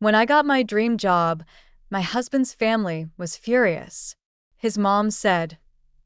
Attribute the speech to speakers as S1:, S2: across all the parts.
S1: When I got my dream job, my husband's family was furious. His mom said,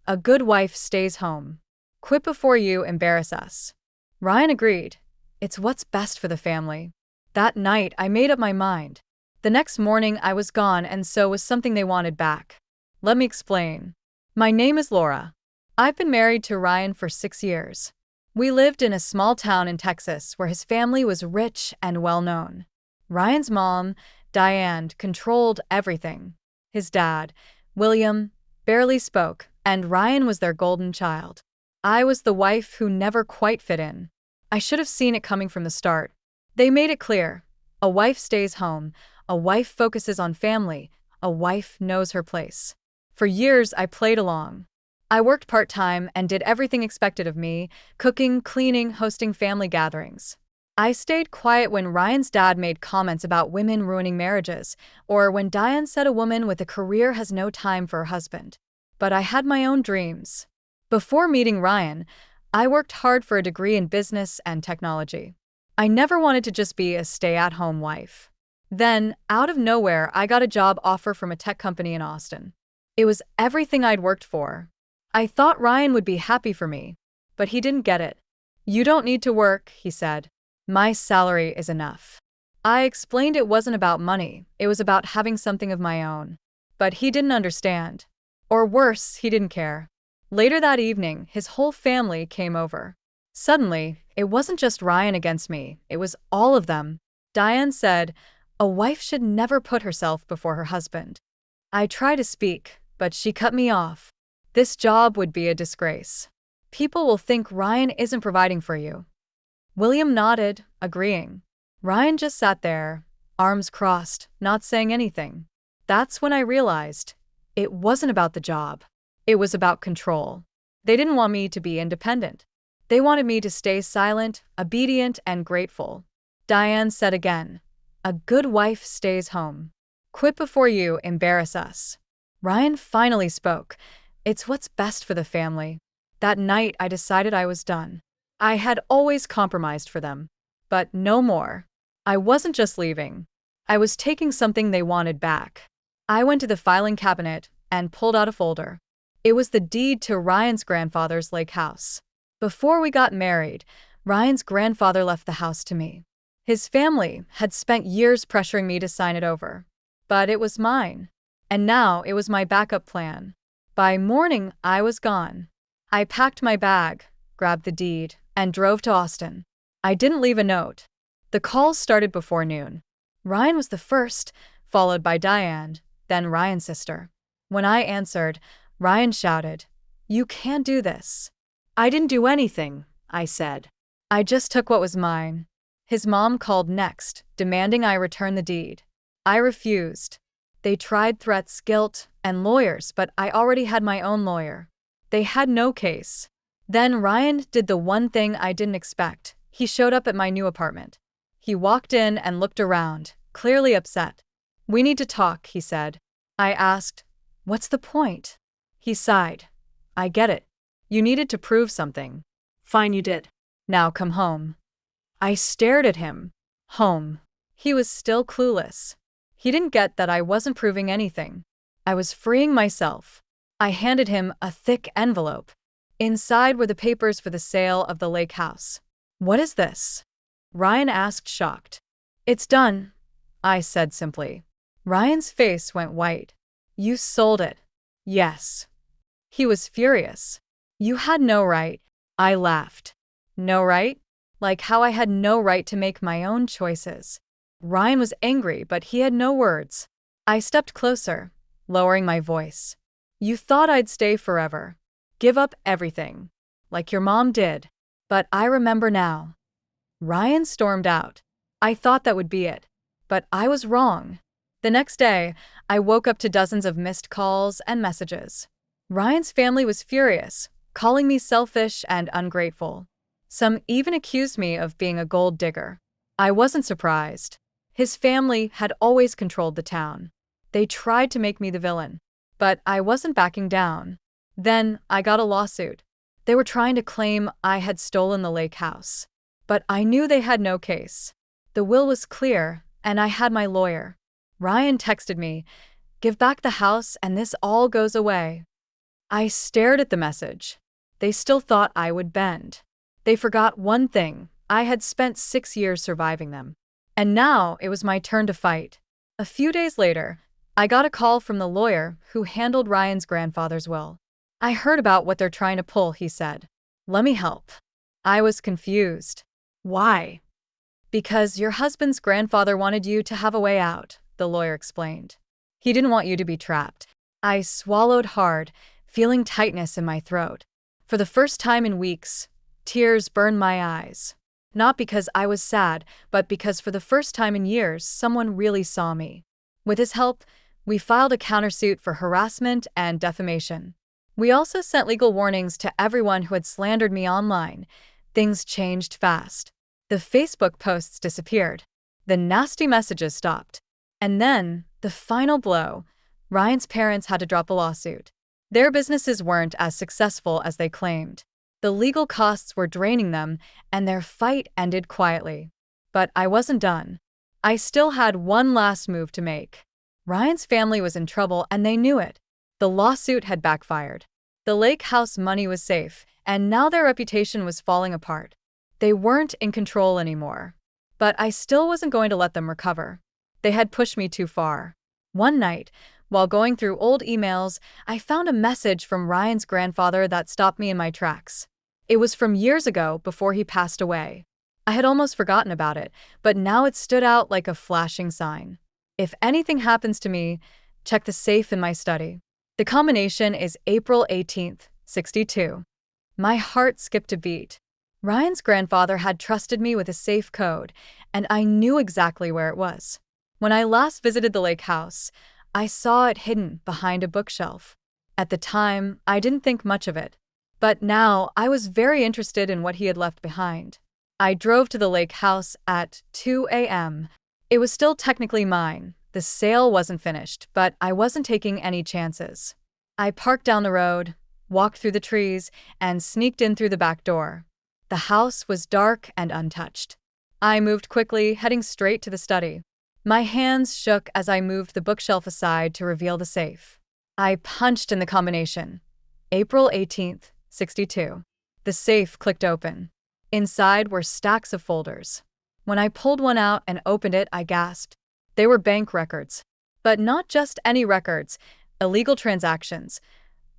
S1: "A good wife stays home. Quit before you embarrass us." Ryan agreed. It's what's best for the family. That night, I made up my mind. The next morning, I was gone, and so was something they wanted back. Let me explain. My name is Laura. I've been married to Ryan for 6 years. We lived in a small town in Texas where his family was rich and well-known. Ryan's mom, Diane, controlled everything. His dad, William, barely spoke, and Ryan was their golden child. I was the wife who never quite fit in. I should have seen it coming from the start. They made it clear. A wife stays home, a wife focuses on family, a wife knows her place. For years, I played along. I worked part-time and did everything expected of me, cooking, cleaning, hosting family gatherings. I stayed quiet when Ryan's dad made comments about women ruining marriages, or when Diane said a woman with a career has no time for her husband. But I had my own dreams. Before meeting Ryan, I worked hard for a degree in business and technology. I never wanted to just be a stay-at-home wife. Then, out of nowhere, I got a job offer from a tech company in Austin. It was everything I'd worked for. I thought Ryan would be happy for me, but he didn't get it. "You don't need to work," he said. "My salary is enough." I explained it wasn't about money, it was about having something of my own. But he didn't understand. Or worse, he didn't care. Later that evening, his whole family came over. Suddenly, it wasn't just Ryan against me, it was all of them. Diane said, "A wife should never put herself before her husband." I tried to speak, but she cut me off. "This job would be a disgrace. People will think Ryan isn't providing for you." William nodded, agreeing. Ryan just sat there, arms crossed, not saying anything. That's when I realized it wasn't about the job. It was about control. They didn't want me to be independent. They wanted me to stay silent, obedient, and grateful. Diane said again, "A good wife stays home. Quit before you embarrass us." Ryan finally spoke. It's what's best for the family. That night, I decided I was done. I had always compromised for them. But no more. I wasn't just leaving. I was taking something they wanted back. I went to the filing cabinet and pulled out a folder. It was the deed to Ryan's grandfather's lake house. Before we got married, Ryan's grandfather left the house to me. His family had spent years pressuring me to sign it over. But it was mine. And now it was my backup plan. By morning, I was gone. I packed my bag, grabbed the deed, and drove to Austin. I didn't leave a note. The calls started before noon. Ryan was the first, followed by Diane, then Ryan's sister. When I answered, Ryan shouted, "You can't do this." "I didn't do anything," I said. "I just took what was mine." His mom called next, demanding I return the deed. I refused. They tried threats, guilt, and lawyers, but I already had my own lawyer. They had no case. Then Ryan did the one thing I didn't expect. He showed up at my new apartment. He walked in and looked around, clearly upset. "We need to talk," he said. I asked, "What's the point?" He sighed. "I get it. You needed to prove something. Fine, you did. Now come home." I stared at him. Home. He was still clueless. He didn't get that I wasn't proving anything. I was freeing myself. I handed him a thick envelope. Inside were the papers for the sale of the lake house. "What is this?" Ryan asked, shocked. "It's done," I said simply. Ryan's face went white. "You sold it." "Yes." He was furious. "You had no right." I laughed. "No right?" Like how I had no right to make my own choices. Ryan was angry, but he had no words. I stepped closer, lowering my voice. "You thought I'd stay forever. Give up everything. Like your mom did. But I remember now." Ryan stormed out. I thought that would be it. But I was wrong. The next day, I woke up to dozens of missed calls and messages. Ryan's family was furious, calling me selfish and ungrateful. Some even accused me of being a gold digger. I wasn't surprised. His family had always controlled the town. They tried to make me the villain. But I wasn't backing down. Then I got a lawsuit. They were trying to claim I had stolen the lake house. But I knew they had no case. The will was clear, and I had my lawyer. Ryan texted me, "Give back the house and this all goes away." I stared at the message. They still thought I would bend. They forgot one thing: I had spent 6 years surviving them. And now it was my turn to fight. A few days later, I got a call from the lawyer who handled Ryan's grandfather's will. "I heard about what they're trying to pull," he said. "Let me help." I was confused. "Why?" "Because your husband's grandfather wanted you to have a way out," the lawyer explained. "He didn't want you to be trapped." I swallowed hard, feeling tightness in my throat. For the first time in weeks, tears burned my eyes. Not because I was sad, but because for the first time in years, someone really saw me. With his help, we filed a countersuit for harassment and defamation. We also sent legal warnings to everyone who had slandered me online. Things changed fast. The Facebook posts disappeared. The nasty messages stopped. And then, the final blow: Ryan's parents had to drop a lawsuit. Their businesses weren't as successful as they claimed. The legal costs were draining them, and their fight ended quietly. But I wasn't done. I still had one last move to make. Ryan's family was in trouble, and they knew it. The lawsuit had backfired. The lake house money was safe, and now their reputation was falling apart. They weren't in control anymore. But I still wasn't going to let them recover. They had pushed me too far. One night, while going through old emails, I found a message from Ryan's grandfather that stopped me in my tracks. It was from years ago, before he passed away. I had almost forgotten about it, but now it stood out like a flashing sign. "If anything happens to me, check the safe in my study." The combination is April 18th, 62. My heart skipped a beat. Ryan's grandfather had trusted me with a safe code, and I knew exactly where it was. When I last visited the lake house, I saw it hidden behind a bookshelf. At the time, I didn't think much of it. But now, I was very interested in what he had left behind. I drove to the lake house at 2 a.m. It was still technically mine. The sale wasn't finished, but I wasn't taking any chances. I parked down the road, walked through the trees, and sneaked in through the back door. The house was dark and untouched. I moved quickly, heading straight to the study. My hands shook as I moved the bookshelf aside to reveal the safe. I punched in the combination. April 18th, 62. The safe clicked open. Inside were stacks of folders. When I pulled one out and opened it, I gasped. They were bank records. But not just any records, illegal transactions,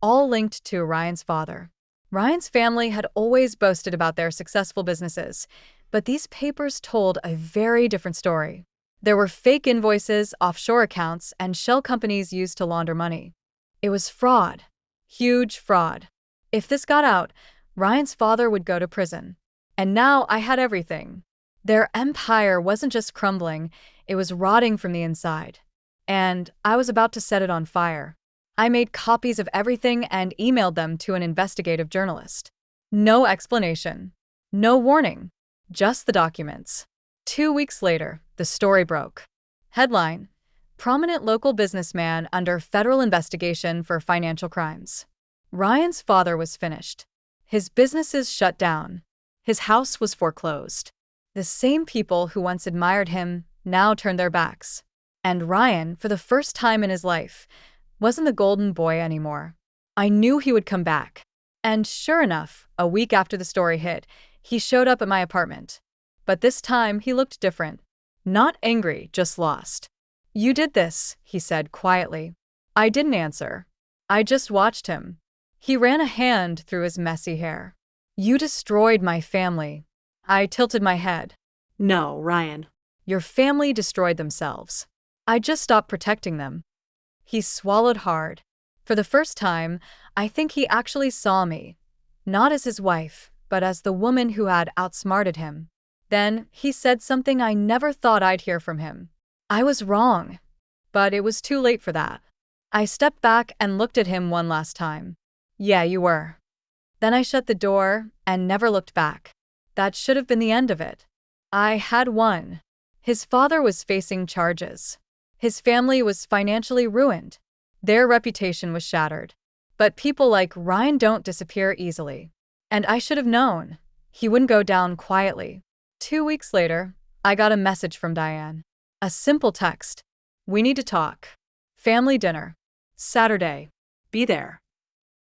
S1: all linked to Ryan's father. Ryan's family had always boasted about their successful businesses, but these papers told a very different story. There were fake invoices, offshore accounts, and shell companies used to launder money. It was fraud. Huge fraud. If this got out, Ryan's father would go to prison. And now I had everything. Their empire wasn't just crumbling, it was rotting from the inside. And I was about to set it on fire. I made copies of everything and emailed them to an investigative journalist. No explanation. No warning. Just the documents. 2 weeks later, the story broke. Headline: Prominent local businessman under federal investigation for financial crimes. Ryan's father was finished. His businesses shut down. His house was foreclosed. The same people who once admired him now turned their backs. And Ryan, for the first time in his life, wasn't the golden boy anymore. I knew he would come back. And sure enough, a week after the story hit, he showed up at my apartment. But this time, he looked different. Not angry, just lost. "You did this," he said quietly. I didn't answer. I just watched him. He ran a hand through his messy hair. "You destroyed my family." I tilted my head.
S2: No, Ryan.
S1: "Your family destroyed themselves. I just stopped protecting them." He swallowed hard. For the first time, I think he actually saw me. Not as his wife, but as the woman who had outsmarted him. Then, he said something I never thought I'd hear from him. I was wrong. But it was too late for that. I stepped back and looked at him one last time. "Yeah, you were." Then I shut the door and never looked back. That should have been the end of it. I had won. His father was facing charges. His family was financially ruined. Their reputation was shattered. But people like Ryan don't disappear easily. And I should have known. He wouldn't go down quietly. 2 weeks later, I got a message from Diane. A simple text. We need to talk. Family dinner. Saturday. Be there.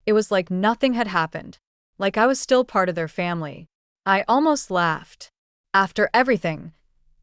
S1: It was like nothing had happened, like I was still part of their family. I almost laughed. After everything,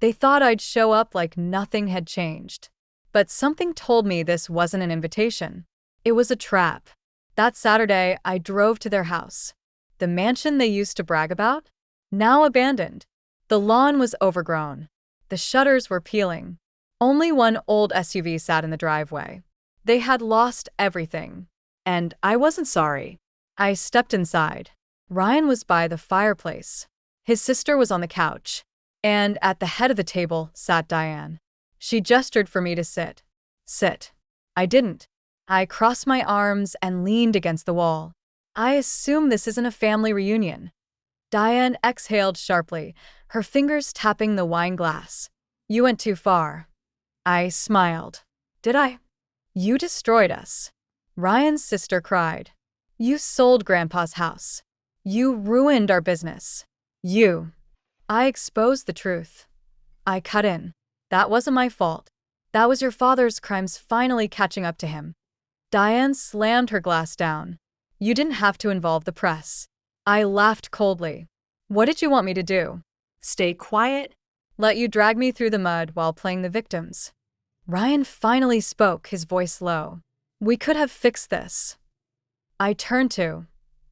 S1: they thought I'd show up like nothing had changed. But something told me this wasn't an invitation. It was a trap. That Saturday, I drove to their house. The mansion they used to brag about? Now abandoned. The lawn was overgrown. The shutters were peeling. Only one old SUV sat in the driveway. They had lost everything. And I wasn't sorry. I stepped inside. Ryan was by the fireplace. His sister was on the couch. And at the head of the table sat Diane. She gestured for me to sit. Sit. I didn't. I crossed my arms and leaned against the wall. I assume this isn't a family reunion. Diane exhaled sharply, her fingers tapping the wine glass. You went too far. I smiled. Did I? You destroyed us. Ryan's sister cried. You sold Grandpa's house. You ruined our business. You. I exposed the truth. I cut in. That wasn't my fault. That was your father's crimes finally catching up to him. Diane slammed her glass down. You didn't have to involve the press. I laughed coldly. What did you want me to do? Stay quiet? Let you drag me through the mud while playing the victims? Ryan finally spoke, his voice low. We could have fixed this. I turned to.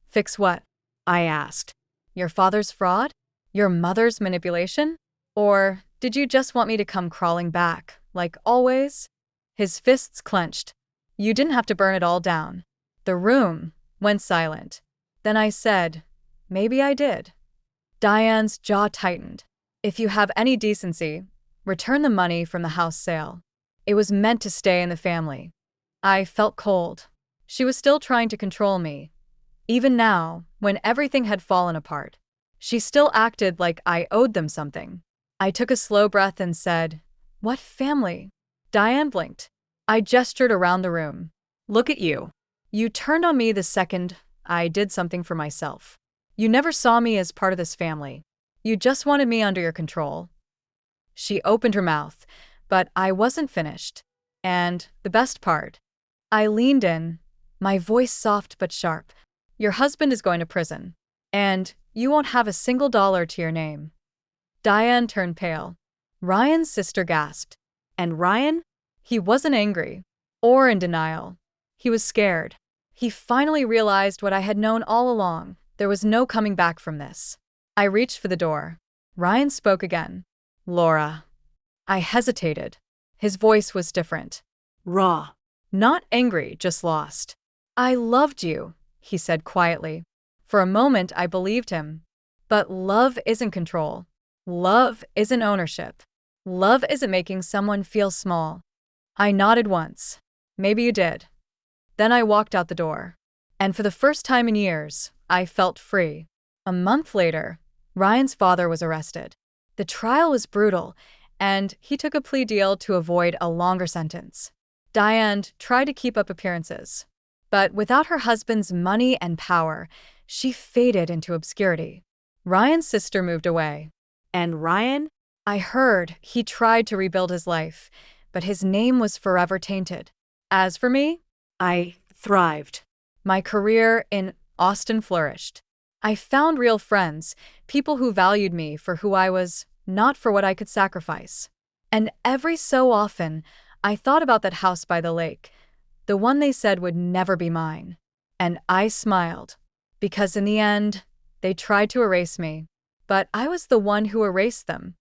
S1: Fix what? I asked. Your father's fraud? Your mother's manipulation? Or did you just want me to come crawling back, like always? His fists clenched. You didn't have to burn it all down. The room went silent. Then I said, maybe I did. Diane's jaw tightened. If you have any decency, return the money from the house sale. It was meant to stay in the family. I felt cold. She was still trying to control me. Even now, when everything had fallen apart, she still acted like I owed them something. I took a slow breath and said, what family? Diane blinked. I gestured around the room. Look at you. You turned on me the second I did something for myself. You never saw me as part of this family. You just wanted me under your control. She opened her mouth, but I wasn't finished. And the best part, I leaned in, my voice soft but sharp. Your husband is going to prison, and you won't have a single dollar to your name. Diane turned pale. Ryan's sister gasped. And Ryan? He wasn't angry or in denial. He was scared. He finally realized what I had known all along. There was no coming back from this. I reached for the door. Ryan spoke again. Laura. I hesitated. His voice was different. Raw. Not angry, just lost. I loved you, he said quietly. For a moment, I believed him. But love isn't control. Love isn't ownership. Love isn't making someone feel small. I nodded once. Maybe you did. Then I walked out the door. And for the first time in years, I felt free. A month later, Ryan's father was arrested. The trial was brutal, and he took a plea deal to avoid a longer sentence. Diane tried to keep up appearances. But without her husband's money and power, she faded into obscurity. Ryan's sister moved away. And Ryan? I heard he tried to rebuild his life, but his name was forever tainted. As for me, I thrived. My career in Austin flourished. I found real friends, people who valued me for who I was, not for what I could sacrifice. And every so often, I thought about that house by the lake, the one they said would never be mine. And I smiled, because in the end, they tried to erase me. But I was the one who erased them.